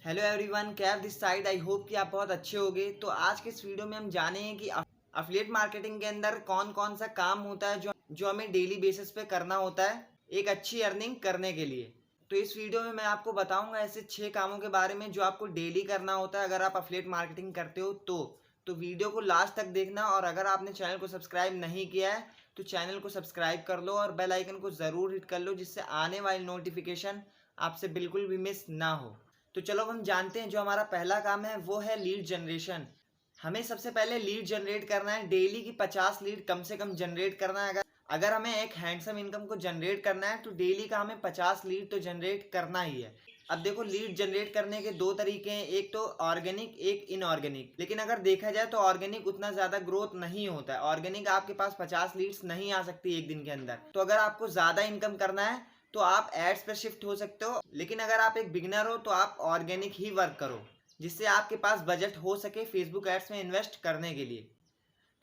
Hello everyone, Kaif this side. I hope कि आप बहुत अच्छे होंगे। तो आज के इस वीडियो में हम जानेंगे कि अफिलिएट मार्केटिंग के अंदर कौन कौन सा काम होता है जो हमें डेली बेसिस पे करना होता है एक अच्छी अर्निंग करने के लिए। तो इस वीडियो में मैं आपको बताऊंगा ऐसे 6 कामों के बारे में जो आपको डेली करना होता है अगर आप अफिलिएट मार्केटिंग करते हो तो वीडियो को लास्ट तक देखना। और अगर आपने चैनल को सब्सक्राइब नहीं किया है तो चैनल को सब्सक्राइब कर लो और बेल आइकन को ज़रूर हिट कर लो, जिससे आने वाली नोटिफिकेशन आपसे बिल्कुल भी मिस ना हो। तो चलो हम जानते हैं जो हमारा पहला काम है वो है लीड जनरेशन। हमें सबसे पहले लीड जनरेट करना है। डेली की 50 लीड कम से कम जनरेट करना है। अगर हमें एक हैंडसम इनकम को जनरेट करना है तो डेली का हमें 50 लीड तो जनरेट करना ही है। अब देखो, लीड जनरेट करने के दो तरीके हैं, एक तो ऑर्गेनिक एक इनऑर्गेनिक। लेकिन अगर देखा जाए तो ऑर्गेनिक उतना ज़्यादा ग्रोथ नहीं होता है। ऑर्गेनिक आपके पास 50 लीड्स नहीं आ सकती एक दिन के अंदर। तो अगर आपको ज़्यादा इनकम करना है तो आप एड्स पर शिफ्ट हो सकते हो। लेकिन अगर आप एक बिगिनर हो तो आप ऑर्गेनिक ही वर्क करो, जिससे आपके पास बजट हो सके फेसबुक एड्स में इन्वेस्ट करने के लिए।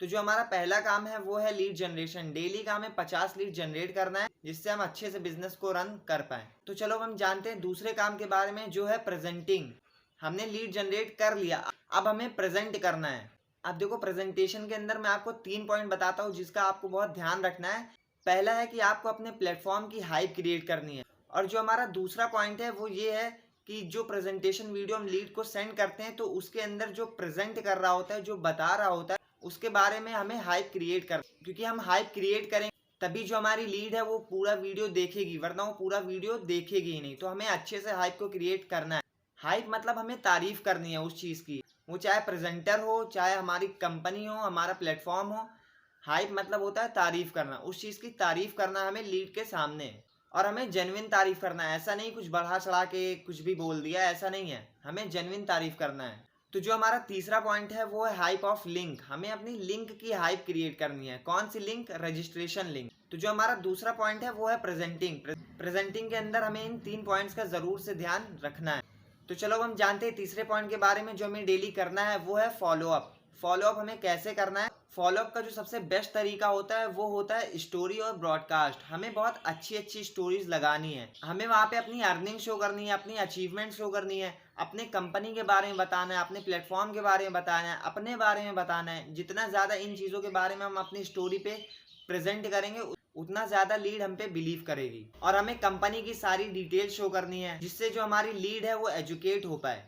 तो जो हमारा पहला काम है वो है लीड जनरेशन। डेली का हमें 50 लीड जनरेट करना है, जिससे हम अच्छे से बिजनेस को रन कर पाए। तो चलो हम जानते हैं दूसरे काम के बारे में, जो है प्रेजेंटिंग। हमने लीड जनरेट कर लिया, अब हमें प्रेजेंट करना है। अब देखो, प्रेजेंटेशन के अंदर मैं आपको 3 पॉइंट बताता हूँ जिसका आपको बहुत ध्यान रखना है। पहला है कि आपको अपने प्लेटफॉर्म की हाइप क्रिएट करनी है। और जो हमारा दूसरा पॉइंट है वो ये है कि जो प्रेजेंटेशन वीडियो हम लीड को सेंड करते हैं तो उसके अंदर जो प्रेजेंट कर रहा होता है, जो बता रहा होता है, उसके बारे में हमें हाइप क्रिएट कर, क्योंकि हम हाइप क्रिएट करें तभी जो हमारी लीड है वो पूरा वीडियो देखेगी, वरना वो पूरा वीडियो देखेगी ही नहीं। तो हमें अच्छे से हाइप को क्रिएट करना है। हाइप मतलब हमें तारीफ करनी है उस चीज़ की, वो चाहे प्रेजेंटर हो, चाहे हमारी कंपनी हो, हमारा प्लेटफॉर्म हो। हाइप मतलब होता है तारीफ करना, उस चीज़ की तारीफ करना हमें लीड के सामने। और हमें जेन्युइन तारीफ करना है, ऐसा नहीं कुछ बढ़ा चढ़ा के कुछ भी बोल दिया, ऐसा नहीं है। हमें जेन्युइन तारीफ करना है। तो जो हमारा तीसरा पॉइंट है वो है हाइप ऑफ लिंक। हमें अपनी लिंक की हाइप क्रिएट करनी है। कौन सी लिंक? Registration link. तो जो हमारा दूसरा पॉइंट है वो है प्रेजेंटिंग। प्रेजेंटिंग के अंदर हमें इन 3 पॉइंट्स का जरूर से ध्यान रखना है। तो चलो हम जानते हैं तीसरे पॉइंट के बारे में, जो हमें डेली करना है वो है फॉलोअप। फॉलोअप हमें कैसे करना है? फॉलोअप का जो सबसे बेस्ट तरीका होता है वो होता है स्टोरी और ब्रॉडकास्ट। हमें बहुत अच्छी अच्छी स्टोरीज लगानी है। हमें वहाँ पे अपनी अर्निंग शो करनी है, अपनी अचीवमेंट शो करनी है, अपने कंपनी के बारे में बताना है, अपने प्लेटफॉर्म के बारे में बताना है, अपने बारे में बताना है। जितना ज़्यादा इन चीज़ों के बारे में हम अपनी स्टोरी पे प्रेजेंट करेंगे उतना ज़्यादा लीड हम पे बिलीव करेगी। और हमें कंपनी की सारी डिटेल शो करनी है, जिससे जो हमारी लीड है वो एजुकेट हो पाए।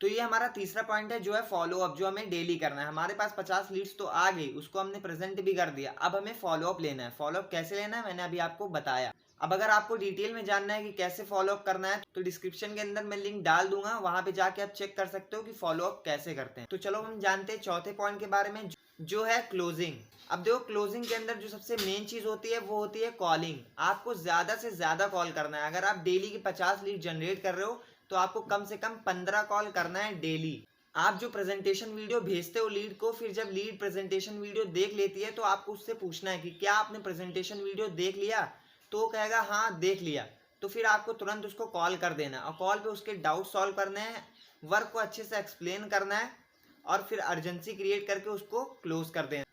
तो ये हमारा तीसरा पॉइंट है जो है फॉलोअप, जो हमें डेली करना है। हमारे पास 50 लीड्स तो आ गई, उसको हमने प्रेजेंट भी कर दिया। अब हमें फॉलोअप लेना है। फॉलोअप कैसे लेना है मैंने अभी आपको बताया। अब अगर आपको डिटेल में जानना है कि कैसे फॉलोअप करना है तो डिस्क्रिप्शन के अंदर मैं लिंक डाल दूंगा, वहां पे जाके आप चेक कर सकते हो कि फॉलोअप कैसे करते हैं। तो चलो हम जानते हैं चौथे पॉइंट के बारे में, जो है क्लोजिंग। अब देखो, क्लोजिंग के अंदर जो सबसे मेन चीज होती है वो होती है कॉलिंग। आपको ज्यादा से ज्यादा कॉल करना है। अगर आप डेली की 50 लीड जनरेट कर रहे हो तो आपको कम से कम 15 कॉल करना है डेली। आप जो प्रेजेंटेशन वीडियो भेजते हो लीड को, फिर जब लीड प्रेजेंटेशन वीडियो देख लेती है तो आपको उससे पूछना है कि क्या आपने प्रेजेंटेशन वीडियो देख लिया? तो वो कहेगा हाँ देख लिया। तो फिर आपको तुरंत उसको कॉल कर देना और कॉल पे उसके डाउट सॉल्व करने हैं, वर्क को अच्छे से एक्सप्लेन करना है और फिर अर्जेंसी क्रिएट करके उसको क्लोज कर देना।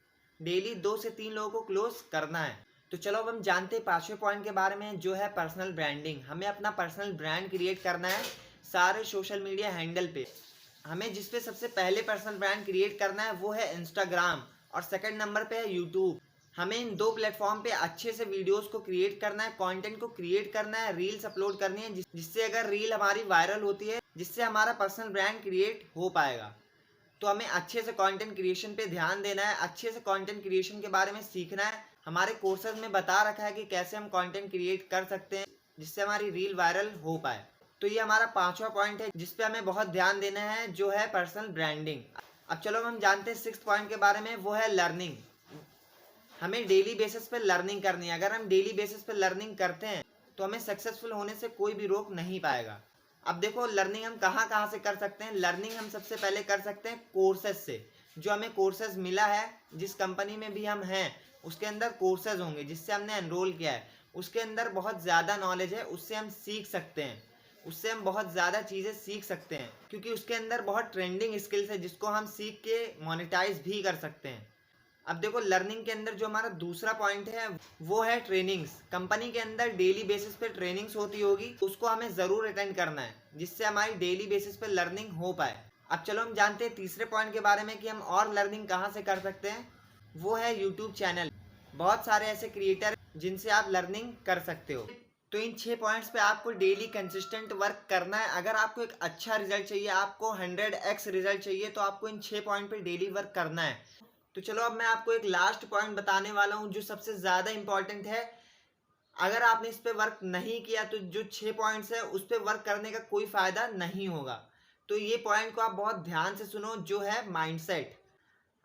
डेली 2 से 3 लोगों को क्लोज करना है। तो चलो अब हम जानते हैं 5वें पॉइंट के बारे में, जो है पर्सनल ब्रांडिंग। हमें अपना पर्सनल ब्रांड क्रिएट करना है सारे सोशल मीडिया हैंडल पे। हमें जिस पे सबसे पहले पर्सनल ब्रांड क्रिएट करना है वो है इंस्टाग्राम, और सेकंड नंबर पे है यूट्यूब। हमें इन 2 प्लेटफॉर्म पे अच्छे से वीडियोस को क्रिएट करना है, कंटेंट को क्रिएट करना है, रील्स अपलोड करनी है, जिससे अगर रील हमारी वायरल होती है, जिससे हमारा पर्सनल ब्रांड क्रिएट हो पाएगा। तो हमें अच्छे से कंटेंट क्रिएशन पे ध्यान देना है, अच्छे से कंटेंट क्रिएशन के बारे में सीखना है। हमारे कोर्सेज में बता रखा है कि कैसे हम कंटेंट क्रिएट कर सकते हैं जिससे हमारी रील वायरल हो पाए। तो ये हमारा 5वां पॉइंट है जिस पे हमें बहुत ध्यान देना है, जो है पर्सनल ब्रांडिंग। अब चलो हम जानते हैं 6th पॉइंट के बारे में, वो है लर्निंग। हमें डेली बेसिस पे लर्निंग करनी है। अगर हम डेली बेसिस पे लर्निंग करते हैं तो हमें सक्सेसफुल होने से कोई भी रोक नहीं पाएगा। अब देखो, लर्निंग हम कहाँ कहाँ से कर सकते हैं? लर्निंग हम सबसे पहले कर सकते हैं कोर्सेज से। जो हमें कोर्सेज मिला है, जिस कंपनी में भी हम हैं उसके अंदर कोर्सेज होंगे जिससे हमने एनरोल किया है, उसके अंदर बहुत ज़्यादा नॉलेज है, उससे हम सीख सकते हैं। उससे हम बहुत ज़्यादा चीज़ें सीख सकते हैं, क्योंकि उसके अंदर बहुत ट्रेंडिंग स्किल्स है जिसको हम सीख के मोनेटाइज भी कर सकते हैं। अब देखो लर्निंग के अंदर जो हमारा दूसरा पॉइंट है वो है ट्रेनिंग्स। कंपनी के अंदर डेली बेसिस पे ट्रेनिंग्स होती होगी, उसको हमें ज़रूर अटेंड करना है जिससे हमारी डेली बेसिस पे लर्निंग हो पाए। अब चलो हम जानते हैं तीसरे पॉइंट के बारे में कि हम और लर्निंग कहाँ से कर सकते हैं। वो है यूट्यूब चैनल। बहुत सारे ऐसे क्रिएटर जिनसे आप लर्निंग कर सकते हो। तो इन 6 पॉइंट्स पे आपको डेली कंसिस्टेंट वर्क करना है। अगर आपको एक अच्छा रिजल्ट चाहिए, आपको 100x रिजल्ट चाहिए, तो आपको इन 6 पॉइंट पे डेली वर्क करना है। तो चलो अब मैं आपको एक लास्ट पॉइंट बताने वाला हूँ जो सबसे ज़्यादा इंपॉर्टेंट है। अगर आपने इस पे वर्क नहीं किया तो जो 6 पॉइंट्स है उस पर वर्क करने का कोई फ़ायदा नहीं होगा। तो ये पॉइंट को आप बहुत ध्यान से सुनो, जो है माइंडसेट।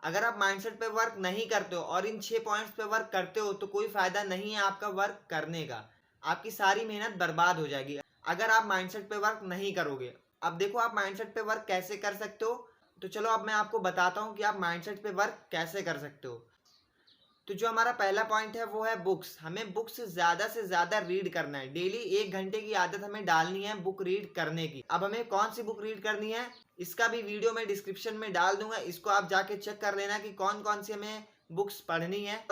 अगर आप माइंडसेट पे वर्क नहीं करते हो और इन 6 पॉइंट्स पे वर्क करते हो तो कोई फ़ायदा नहीं है आपका वर्क करने का। आपकी सारी मेहनत बर्बाद हो जाएगी अगर आप माइंडसेट पे वर्क नहीं करोगे। अब देखो आप माइंडसेट पे वर्क कैसे कर सकते हो। तो चलो अब मैं आपको बताता हूँ कि आप माइंडसेट पे वर्क कैसे कर सकते हो। तो जो हमारा पहला पॉइंट है वो है बुक्स। हमें बुक्स ज़्यादा से ज़्यादा रीड करना है। डेली 1 घंटे की आदत हमें डालनी है बुक रीड करने की। अब हमें कौन सी बुक रीड करनी है इसका भी वीडियो मैं डिस्क्रिप्शन में डाल दूंगा, इसको आप जाके चेक कर लेना कि कौन कौन सी हमें बुक्स पढ़नी है।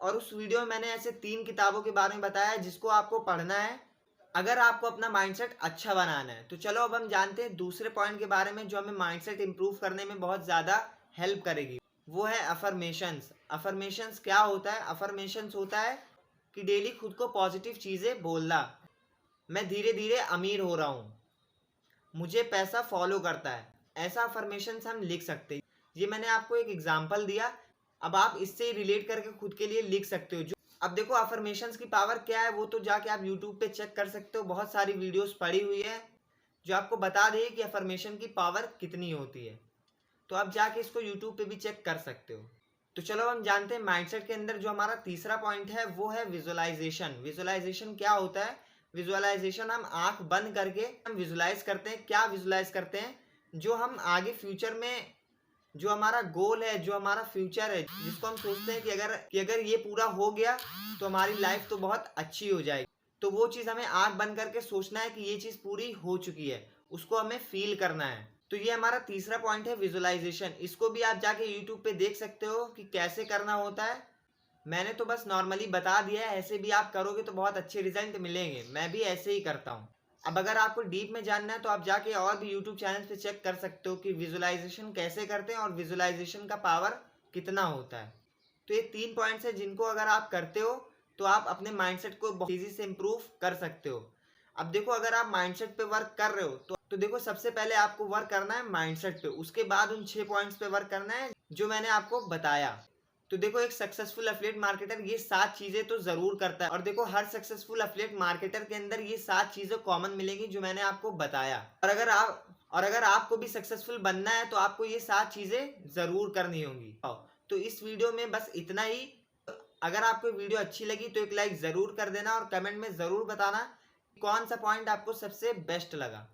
और उस वीडियो में मैंने ऐसे 3 किताबों के बारे में बताया है जिसको आपको पढ़ना है अगर आपको अपना माइंडसेट अच्छा बनाना है। तो चलो अब हम जानते हैं दूसरे पॉइंट के बारे में जो हमें माइंडसेट इंप्रूव करने में बहुत ज़्यादा हेल्प करेगी। वो है अफर्मेशंस। अफर्मेशंस क्या होता है? अफर्मेशंस होता है कि डेली खुद को पॉजिटिव चीज़ें बोलना। मैं धीरे धीरे अमीर हो रहा हूँ, मुझे पैसा फॉलो करता है। ऐसा अफर्मेशंस हम लिख सकते हैं। ये मैंने आपको एक एग्जांपल दिया, अब आप इससे रिलेट करके खुद के लिए लिख सकते हो। जो अब देखो अफर्मेशंस की पावर क्या है वो तो जाके आप यूट्यूब पे चेक कर सकते हो। बहुत सारी वीडियोस पड़ी हुई है जो आपको बता देगी कि अफर्मेशन की पावर कितनी होती है। तो आप जाके इसको यूट्यूब पे भी चेक कर सकते हो। तो चलो हम जानते हैं माइंडसेट के अंदर जो हमारा तीसरा पॉइंट है वो है विजुअलाइजेशन। विजुअलाइजेशन क्या होता है? विजुअलाइजेशन हम आंख बंद करके हम विजुअलाइज करते हैं। क्या विजुअलाइज करते हैं? जो हम आगे फ्यूचर में जो हमारा गोल है, जो हमारा फ्यूचर है, जिसको हम सोचते हैं कि अगर ये पूरा हो गया तो हमारी लाइफ तो बहुत अच्छी हो जाएगी। तो वो चीज़ हमें आंख बंद करके सोचना है कि ये चीज़ पूरी हो चुकी है, उसको हमें फील करना है। तो ये हमारा तीसरा पॉइंट है विजुअलाइजेशन। इसको भी आप जाके यूट्यूब पे देख सकते हो कि कैसे करना होता है। मैंने तो बस नॉर्मली बता दिया है, ऐसे भी आप करोगे तो बहुत अच्छे रिजल्ट मिलेंगे। मैं भी ऐसे ही करता हूँ। अब अगर आपको डीप में जानना है तो आप जाके और भी यूट्यूब चैनल पे चेक कर सकते हो कि विजुअलाइजेशन कैसे करते हैं और विजुअलाइजेशन का पावर कितना होता है। तो ये 3 पॉइंट्स है जिनको अगर आप करते हो तो आप अपने माइंडसेट को बहुत तेजी से इम्प्रूव कर सकते हो। अब देखो अगर आप माइंडसेट पे वर्क कर रहे हो तो देखो सबसे पहले आपको वर्क करना है माइंडसेट पे, उसके बाद उन 6 पॉइंट्स पे वर्क करना है जो मैंने आपको बताया। तो देखो एक सक्सेसफुल एफिलिएट मार्केटर ये 7 चीजें तो जरूर करता है और देखो हर सक्सेसफुल एफिलिएट मार्केटर के अंदर ये 7 चीजें कॉमन मिलेंगी जो मैंने आपको बताया। और अगर आपको भी सक्सेसफुल बनना है तो आपको ये 7 चीजें जरूर करनी होंगी। तो इस वीडियो में बस इतना ही। अगर आपको वीडियो अच्छी लगी तो एक लाइक जरूर कर देना और कमेंट में जरूर बताना कौन सा पॉइंट आपको सबसे बेस्ट लगा।